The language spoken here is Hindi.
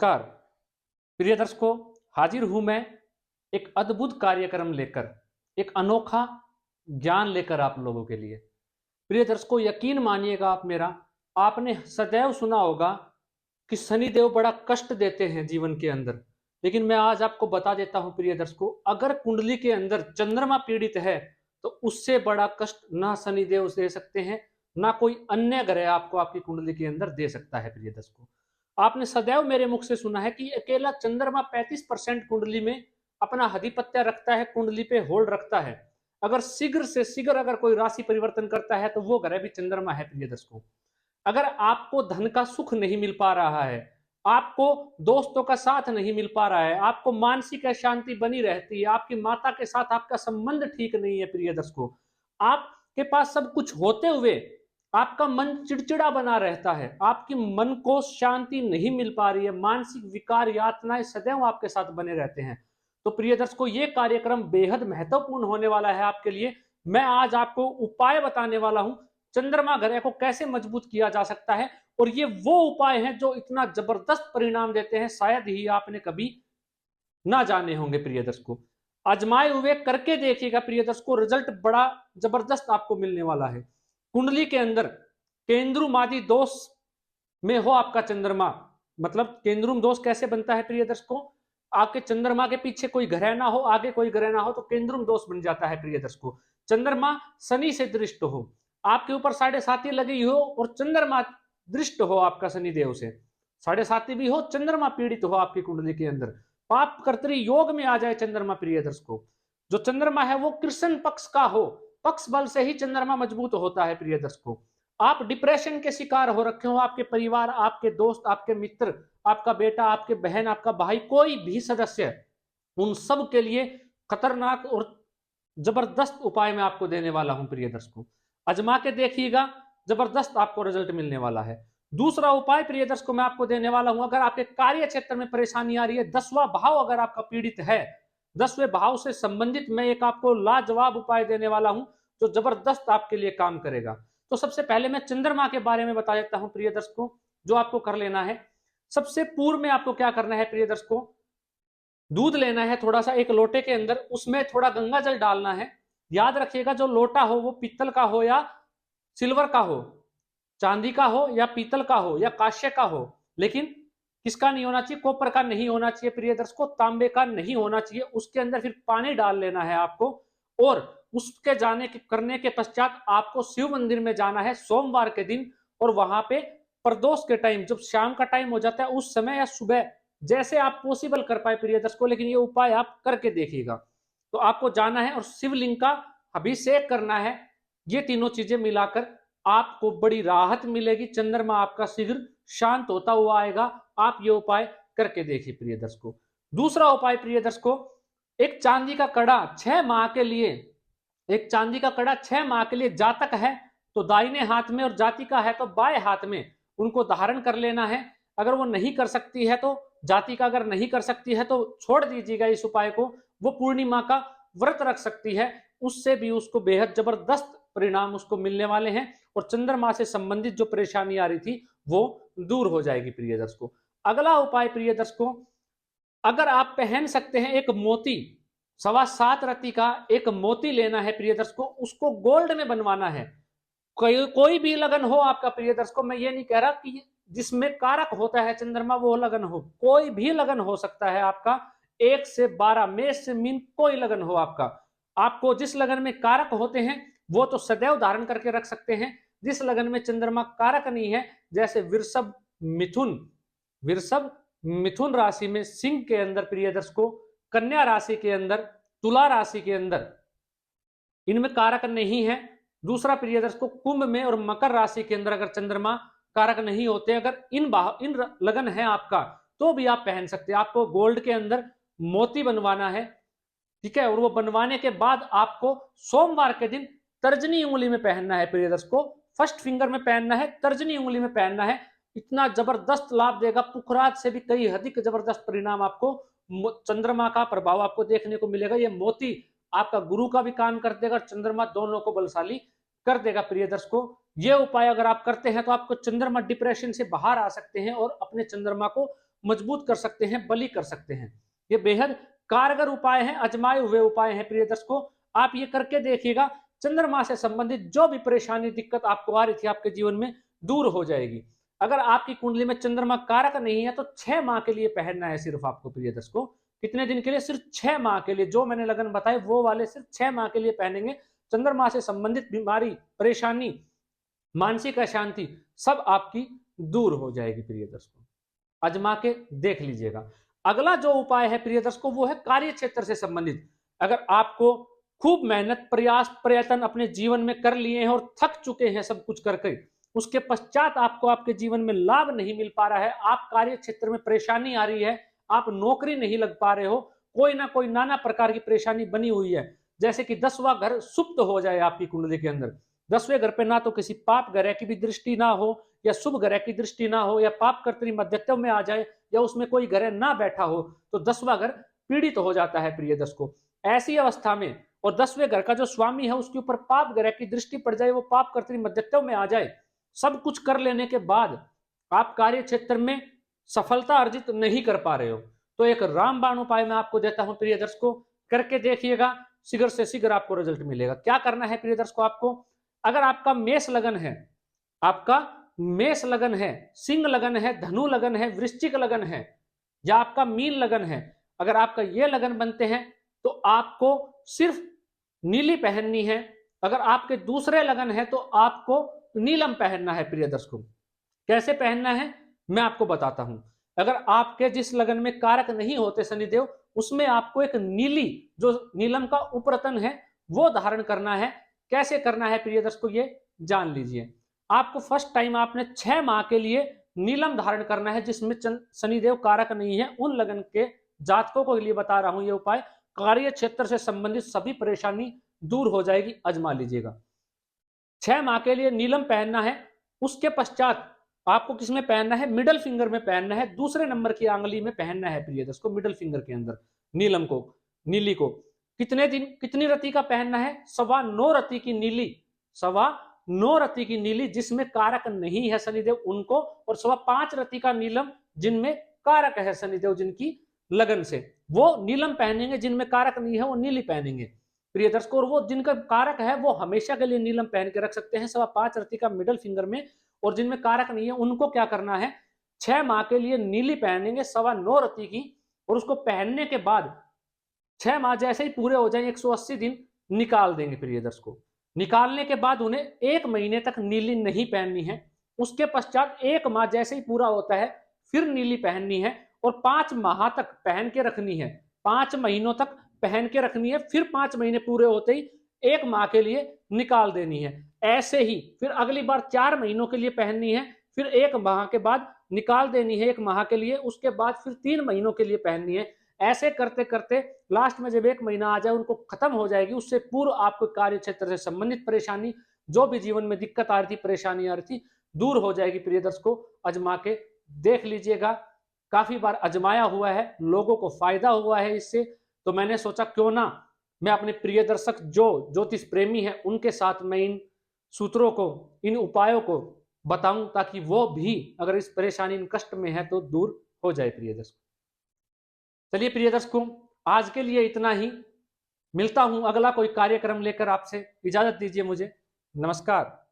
नमस्कार प्रिय दर्शकों, हाजिर हूं मैं एक अद्भुत कार्यक्रम लेकर, एक अनोखा ज्ञान लेकर आप लोगों के लिए। प्रिय दर्शकों, यकीन मानिएगा आप मेरा, आपने सदैव सुना होगा कि शनिदेव बड़ा कष्ट देते हैं जीवन के अंदर। लेकिन मैं आज आपको बता देता हूं प्रिय दर्शकों, अगर कुंडली के अंदर चंद्रमा पीड़ित है तो उससे बड़ा कष्ट ना शनिदेव दे सकते हैं, ना कोई अन्य ग्रह आपको आपकी कुंडली के अंदर दे सकता है। प्रिय दर्शकों, आपने सदैव मेरे मुख से सुना है कि अकेला चंद्रमा 35% कुंडली में अपना अधिपत्य रखता है, कुंडली पे होल्ड रखता है। अगर शीघ्र से शीघ्र अगर कोई राशि परिवर्तन करता है तो वो ग्रह भी चंद्रमा है। प्रिय दर्शकों, अगर आपको धन का सुख नहीं मिल पा रहा है, आपको दोस्तों का साथ नहीं मिल पा रहा है, आपको मानसिक अशांति बनी रहती है, आपकी माता के साथ आपका संबंध ठीक नहीं है, प्रिय दर्शकों, आपके पास सब कुछ होते हुए आपका मन चिड़चिड़ा बना रहता है, आपकी मन को शांति नहीं मिल पा रही है, मानसिक विकार यातनाएं सदैव आपके साथ बने रहते हैं, तो प्रिय दर्शकों, ये कार्यक्रम बेहद महत्वपूर्ण होने वाला है आपके लिए। मैं आज आपको उपाय बताने वाला हूं, चंद्रमा ग्रह को कैसे मजबूत किया जा सकता है। और ये वो उपाय हैं जो इतना जबरदस्त परिणाम देते हैं, शायद ही आपने कभी ना जाने होंगे। प्रिय दर्शकों, आजमाए हुए करके देखिएगा प्रिय दर्शकों, रिजल्ट बड़ा जबरदस्त आपको मिलने वाला है। कुंडली के अंदर केंद्रुमादि दोष में हो आपका चंद्रमा, मतलब केंद्रुम दोष कैसे बनता है प्रिय दर्शकों, आपके चंद्रमा के पीछे कोई ग्रह ना हो, आगे कोई ग्रह ना हो तो केंद्रुम दोष बन जाता है। प्रिय दर्शकों, चंद्रमा शनि से दृष्ट हो, आपके ऊपर 7.5 लगी हो और चंद्रमा दृष्ट हो आपका शनिदेव से, 7.5 भी हो, चंद्रमा पीड़ित हो आपकी कुंडली के अंदर, पाप कर्तरी योग में आ जाए चंद्रमा। प्रिय दर्शकों, जो चंद्रमा है वो कृष्ण पक्ष का हो, पक्ष बल से ही चंद्रमा मजबूत होता है। प्रिय दर्शकों, आप डिप्रेशन के शिकार हो रखे हो, आपके परिवार, आपके दोस्त, आपके मित्र, आपका बेटा, आपके बहन, आपका भाई, कोई भी सदस्य, उन सब के लिए खतरनाक और जबरदस्त उपाय मैं आपको देने वाला हूं। प्रिय दर्शकों, आजमा के देखिएगा, जबरदस्त आपको रिजल्ट मिलने वाला है। दूसरा उपाय प्रिय दर्शकों मैं आपको देने वाला हूं, अगर आपके कार्य क्षेत्र में परेशानी आ रही है, 10वां भाव अगर आपका पीड़ित है, 10वें भाव से संबंधित मैं एक आपको लाजवाब उपाय देने वाला हूं जो जबरदस्त आपके लिए काम करेगा। तो सबसे पहले मैं चंद्रमा के बारे में बता देता हूं प्रिय दर्शकों, जो आपको कर लेना है। सबसे पूर्व में आपको क्या करना है प्रिय दर्शकों, दूध लेना है थोड़ा सा एक लोटे के अंदर, उसमें थोड़ा गंगा जल डालना है। याद रखिएगा, जो लोटा हो वो पीतल का हो या सिल्वर का हो, चांदी का हो या पीतल का हो या कांस्य का हो, लेकिन किसका नहीं होना चाहिए, कॉपर का नहीं होना चाहिए प्रिय दर्शकों, तांबे का नहीं होना चाहिए। उसके अंदर फिर पानी डाल लेना है आपको, और उसके जाने के करने के पश्चात आपको शिव मंदिर में जाना है सोमवार के दिन, और वहां पे प्रदोष के टाइम, जब शाम का टाइम हो जाता है उस समय, या सुबह, जैसे आप पॉसिबल कर पाए प्रिय दर्शकों, लेकिन ये उपाय आप करके देखिएगा। तो आपको जाना है और शिवलिंग का अभिषेक करना है। ये तीनों चीजें मिलाकर आपको बड़ी राहत मिलेगी, चंद्रमा आपका शीघ्र शांत होता हुआ आएगा। आप ये उपाय करके देखिए प्रिय दर्शकों। दूसरा उपाय प्रिय दर्शकों, एक चांदी का कड़ा 6 माह के लिए, एक चांदी का कड़ा 6 माह के लिए, जातक है तो दाहिने हाथ में और जातिका है तो बाएं हाथ में उनको धारण कर लेना है। अगर वो नहीं कर सकती है तो, जातिका अगर नहीं कर सकती है तो छोड़ दीजिएगा इस उपाय को, वो पूर्णिमा का व्रत रख सकती है, उससे भी उसको बेहद जबरदस्त परिणाम उसको मिलने वाले हैं, और चंद्रमा से संबंधित जो परेशानी आ रही थी वो दूर हो जाएगी। प्रिय दर्शकों, अगला उपाय प्रिय दर्शकों, अगर आप पहन सकते हैं एक मोती, 7.25 रत्ती का एक मोती लेना है प्रिय दर्शकों, उसको गोल्ड में बनवाना है। कोई भी लगन हो आपका प्रिय दर्शकों, मैं ये नहीं कह रहा कि जिसमें कारक होता है चंद्रमा वो लगन हो, कोई भी लगन हो सकता है आपका, 1 से 12, मेष से मीन, कोई लगन हो आपका, आपको जिस लगन में कारक होते हैं वो तो सदैव धारण करके रख सकते हैं। जिस लगन में चंद्रमा कारक नहीं है, जैसे वृषभ, मिथुन, वृषभ मिथुन राशि में, सिंह के अंदर प्रिय दर्शकों, कन्या राशि के अंदर, तुला राशि के अंदर, इनमें कारक नहीं है। दूसरा प्रिय दर्शकों, कुंभ में और मकर राशि के अंदर अगर चंद्रमा कारक नहीं होते, अगर इन लगन है आपका, तो भी आप पहन सकते हैं। आपको गोल्ड के अंदर मोती बनवाना है, ठीक है, और वो बनवाने के बाद आपको सोमवार के दिन तर्जनी उंगली में पहनना है प्रिय दर्शकों, फर्स्ट फिंगर में पहनना है, तर्जनी उंगली में पहनना है। इतना जबरदस्त लाभ देगा, पुखराज से भी कई अधिक जबरदस्त परिणाम आपको, चंद्रमा का प्रभाव आपको देखने को मिलेगा। ये मोती आपका गुरु का भी काम कर देगा, चंद्रमा दोनों को बलशाली कर देगा। प्रिय दर्शकों, ये उपाय अगर आप करते हैं तो आपको चंद्रमा डिप्रेशन से बाहर आ सकते हैं और अपने चंद्रमा को मजबूत कर सकते हैं, बली कर सकते हैं। ये बेहद कारगर उपाय हैं, आजमाए हुए उपाय हैं प्रिय दर्शकों। आप ये करके देखिएगा, चंद्रमा से संबंधित जो भी परेशानी दिक्कत आपको आ रही थी आपके जीवन में दूर हो जाएगी। अगर आपकी कुंडली में चंद्रमा कारक नहीं है तो 6 माह के लिए पहनना है सिर्फ आपको प्रिय दर्शकों। कितने दिन के लिए? सिर्फ 6 माह के लिए। जो मैंने लगन बताए वो वाले सिर्फ 6 माह के लिए पहनेंगे। चंद्रमा से संबंधित बीमारी, परेशानी, मानसिक अशांति सब आपकी दूर हो जाएगी प्रिय दर्शकों। आजमा के देख लीजिएगा। अगला जो उपाय है प्रिय दर्शकों वो है कार्य क्षेत्र से संबंधित। अगर आपको खूब मेहनत, प्रयास, प्रयत्न अपने जीवन में कर लिए हैं और थक चुके हैं सब कुछ करके, उसके पश्चात आपको आपके जीवन में लाभ नहीं मिल पा रहा है, आप कार्य क्षेत्र में परेशानी आ रही है, आप नौकरी नहीं लग पा रहे हो, कोई ना कोई नाना प्रकार की परेशानी बनी हुई है, जैसे कि 10वां घर सुप्त हो जाए आपकी कुंडली के अंदर। 10वें घर पे ना तो किसी पाप ग्रह की भी दृष्टि ना हो या शुभ ग्रह की दृष्टि ना हो या पाप कर्तरी मध्यत्व में आ जाए या उसमें कोई ग्रह ना बैठा हो तो 10वां घर पीड़ित हो जाता है प्रिय दर्शकों। ऐसी अवस्था में और 10वें घर का जो स्वामी है उसके ऊपर पाप ग्रह की दृष्टि पड़ जाए, वो पाप कर्तरी मध्यत्व में आ जाए, सब कुछ कर लेने के बाद आप कार्य क्षेत्र में सफलता अर्जित नहीं कर पा रहे हो, तो एक रामबाण उपाय मैं आपको देता हूं प्रिय दर्शकों, करके देखिएगा, शीघ्र से शीघ्र आपको रिजल्ट मिलेगा। क्या करना है प्रिय दर्शकों आपको? अगर आपका मेष लगन है, आपका मेष लगन है, सिंह लगन है, धनु लगन है, वृश्चिक लगन है या आपका मीन लगन है, अगर आपका ये लगन बनते हैं तो आपको सिर्फ नीली पहननी है। अगर आपके दूसरे लगन है तो आपको नीलम पहनना है प्रिय दर्शकों। कैसे पहनना है मैं आपको बताता हूं। अगर आपके जिस लगन में कारक नहीं होते शनिदेव, उसमें आपको एक नीली जो नीलम का उपरतन है वो धारण करना है। कैसे करना है प्रिय दर्शकों ये जान लीजिए। आपको फर्स्ट टाइम आपने 6 माह के लिए नीलम धारण करना है जिसमें शनिदेव कारक नहीं है। उन लगन के जातकों को लिए बता रहा हूं ये उपाय, कार्य क्षेत्र से संबंधित सभी परेशानी दूर हो जाएगी, आजमा लीजिएगा। 6 माह के लिए नीलम पहनना है। उसके पश्चात आपको किसमें पहनना है? मिडल फिंगर में पहनना है, दूसरे नंबर की आंगली में पहनना है प्रिय दर्शकों, मिडल फिंगर के अंदर नीलम को, नीली को। कितने दिन, कितनी रति का पहनना है? 9.25 रति की नीली, 9.25 रति की नीली जिसमें कारक नहीं है शनिदेव उनको, और 5.25 रति का नीलम जिनमें कारक है शनिदेव जिनकी लगन से, वो नीलम पहनेंगे। जिनमें कारक नहीं है वो नीली पहनेंगे प्रिय दर्शकों। और वो जिनका कारक है वो हमेशा के लिए नीलम पहन के रख सकते हैं 5.25 रति का मिडल फिंगर में। और जिनमें कारक नहीं है उनको क्या करना है? 6 माह के लिए नीली पहनेंगे 9.25 रति की, और उसको पहनने के बाद 6 माह जैसे ही पूरे हो जाए 180 दिन निकाल देंगे प्रिय दर्शकों। निकालने के बाद उन्हें 1 महीने तक नीली नहीं पहननी है। उसके पश्चात 1 माह जैसे ही पूरा होता है फिर नीली पहननी है और 5 माह तक पहन के रखनी है। 5 महीनों तक पहन के रखनी है, फिर 5 महीने पूरे होते ही 1 माह के लिए निकाल देनी है। ऐसे ही फिर अगली बार 4 महीनों के लिए पहननी है, फिर 1 माह के बाद निकाल देनी है 1 माह के लिए, उसके बाद फिर 3 महीनों के लिए पहननी है। ऐसे करते करते लास्ट में जब 1 महीना आ जाए उनको खत्म हो जाएगी। उससे पूर्व आपको कार्य क्षेत्र से संबंधित परेशानी, जो भी जीवन में दिक्कत आ रही थी, परेशानी आ रही थी, दूर हो जाएगी प्रिय दर्शकों। आजमा के देख लीजिएगा, काफी बार आजमाया हुआ है, लोगों को फायदा हुआ है इससे, तो मैंने सोचा क्यों ना मैं अपने प्रिय दर्शक जो ज्योतिष प्रेमी है उनके साथ मैं इन सूत्रों को, इन उपायों को बताऊं ताकि वो भी अगर इस परेशानी, इन कष्ट में है तो दूर हो जाए प्रिय दर्शकों। चलिए प्रिय दर्शकों, आज के लिए इतना ही। मिलता हूं अगला कोई कार्यक्रम लेकर आपसे। इजाजत दीजिए मुझे। नमस्कार।